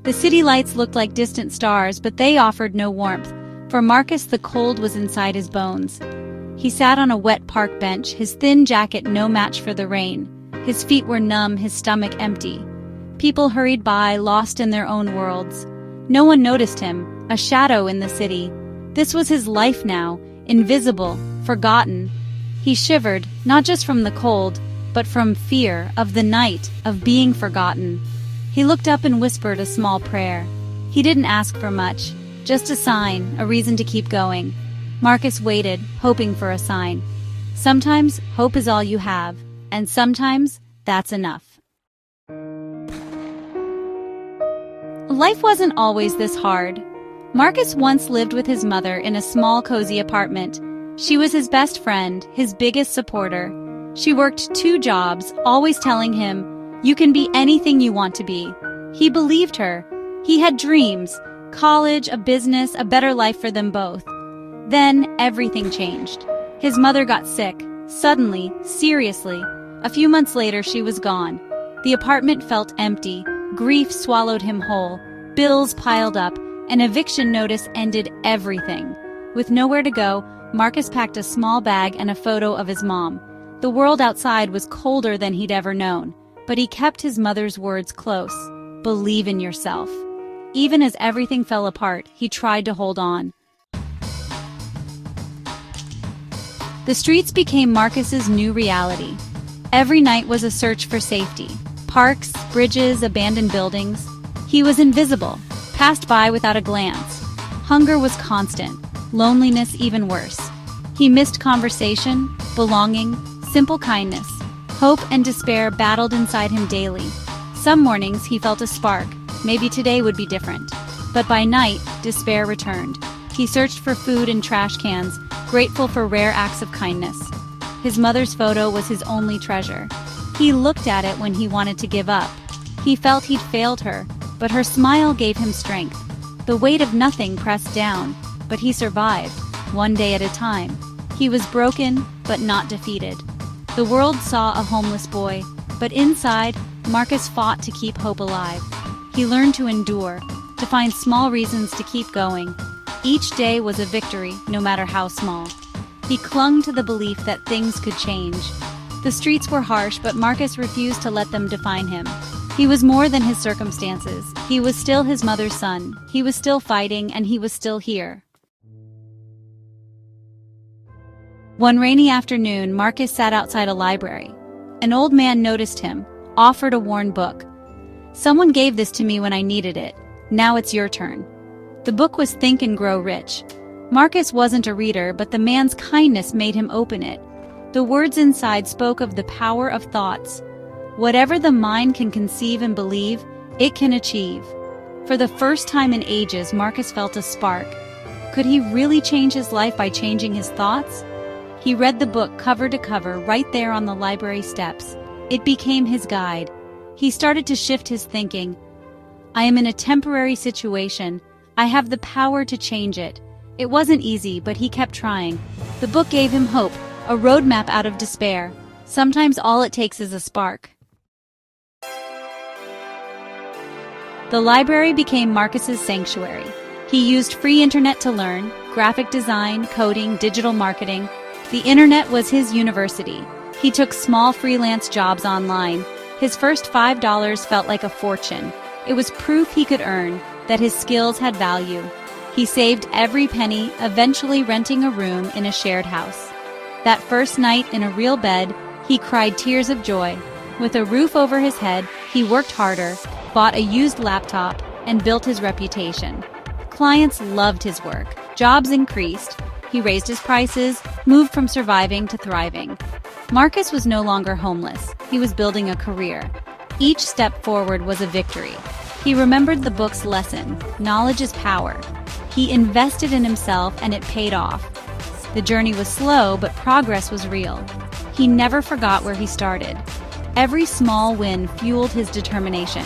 The city lights looked like distant stars, but they offered no warmth. For Marcus, the cold was inside his bones. He sat on a wet park bench, his thin jacket no match for the rain. His feet were numb, his stomach empty. People hurried by, lost in their own worlds. No one noticed him, a shadow in the city. This was his life now, invisible, forgotten. He shivered, not just from the cold, but from fear of the night, of being forgotten. He looked up and whispered a small prayer. He didn't ask for much, just a sign, a reason to keep going. Marcus waited, hoping for a sign. Sometimes hope is all you have, and sometimes that's enough. Life wasn't always this hard. Marcus once lived with his mother in a small, cozy apartment. She was his best friend, his biggest supporter. She worked 2 jobs, always telling him, "You can be anything you want to be." He believed her. He had dreams, college, a business, a better life for them both. Then everything changed. His mother got sick, suddenly, seriously. A few months later, she was gone. The apartment felt empty. Grief swallowed him whole. Bills piled up. An eviction notice ended everything. With nowhere to go, Marcus packed a small bag and a photo of his mom. The world outside was colder than he'd ever known, but he kept his mother's words close. Believe in yourself. Even as everything fell apart, he tried to hold on. The streets became Marcus's new reality. Every night was a search for safety. Parks, bridges, abandoned buildings. He was invisible, passed by without a glance. Hunger was constant, loneliness even worse. He missed conversation, belonging, simple kindness. Hope and despair battled inside him daily. Some mornings he felt a spark, maybe today would be different. But by night, despair returned. He searched for food in trash cans, grateful for rare acts of kindness. His mother's photo was his only treasure. He looked at it when he wanted to give up. He felt he'd failed her, but her smile gave him strength. The weight of nothing pressed down, but he survived, one day at a time. He was broken, but not defeated. The world saw a homeless boy, but inside, Marcus fought to keep hope alive. He learned to endure, to find small reasons to keep going. Each day was a victory, no matter how small. He clung to the belief that things could change. The streets were harsh, but Marcus refused to let them define him. He was more than his circumstances. He was still his mother's son. He was still fighting, and he was still here. One rainy afternoon, Marcus sat outside a library. An old man noticed him, offered a worn book. "Someone gave this to me when I needed it. Now it's your turn." The book was Think and Grow Rich. Marcus wasn't a reader, but the man's kindness made him open it. The words inside spoke of the power of thoughts. Whatever the mind can conceive and believe, it can achieve. For the first time in ages, Marcus felt a spark. Could he really change his life by changing his thoughts? He read the book cover to cover right there on the library steps. It became his guide. He started to shift his thinking. I am in a temporary situation. I have the power to change it. It wasn't easy, but he kept trying. The book gave him hope, a roadmap out of despair. Sometimes all it takes is a spark. The library became Marcus's sanctuary. He used free internet to learn, graphic design, coding, digital marketing. The internet was his university. He took small freelance jobs online. His first $5 felt like a fortune. It was proof he could earn, that his skills had value. He saved every penny, eventually renting a room in a shared house. That first night in a real bed, he cried tears of joy. With a roof over his head, he worked harder, bought a used laptop, and built his reputation. Clients loved his work. Jobs increased. He raised his prices, moved from surviving to thriving. Marcus was no longer homeless. He was building a career. Each step forward was a victory. He remembered the book's lesson, knowledge is power. He invested in himself and it paid off. The journey was slow, but progress was real. He never forgot where he started. Every small win fueled his determination.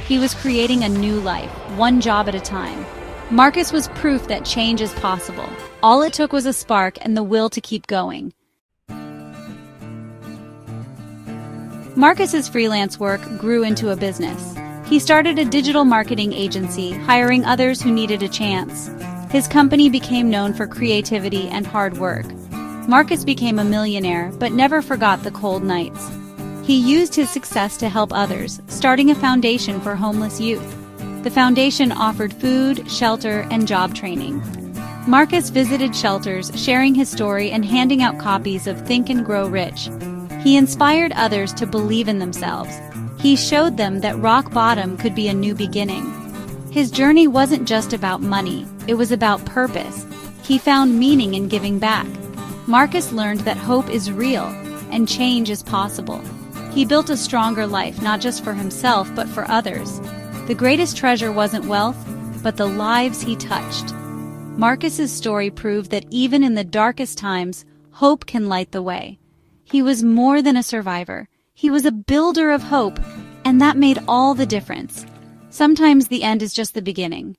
He was creating a new life, one job at a time. Marcus was proof that change is possible. All it took was a spark and the will to keep going. Marcus's freelance work grew into a business. He started a digital marketing agency, hiring others who needed a chance. His company became known for creativity and hard work. Marcus became a millionaire, but never forgot the cold nights. He used his success to help others, starting a foundation for homeless youth. The foundation offered food, shelter, and job training. Marcus visited shelters, sharing his story and handing out copies of Think and Grow Rich. He inspired others to believe in themselves. He showed them that rock bottom could be a new beginning. His journey wasn't just about money, it was about purpose. He found meaning in giving back. Marcus learned that hope is real and change is possible. He built a stronger life, not just for himself, but for others. The greatest treasure wasn't wealth, but the lives he touched. Marcus's story proved that even in the darkest times, hope can light the way. He was more than a survivor. He was a builder of hope, and that made all the difference. Sometimes the end is just the beginning.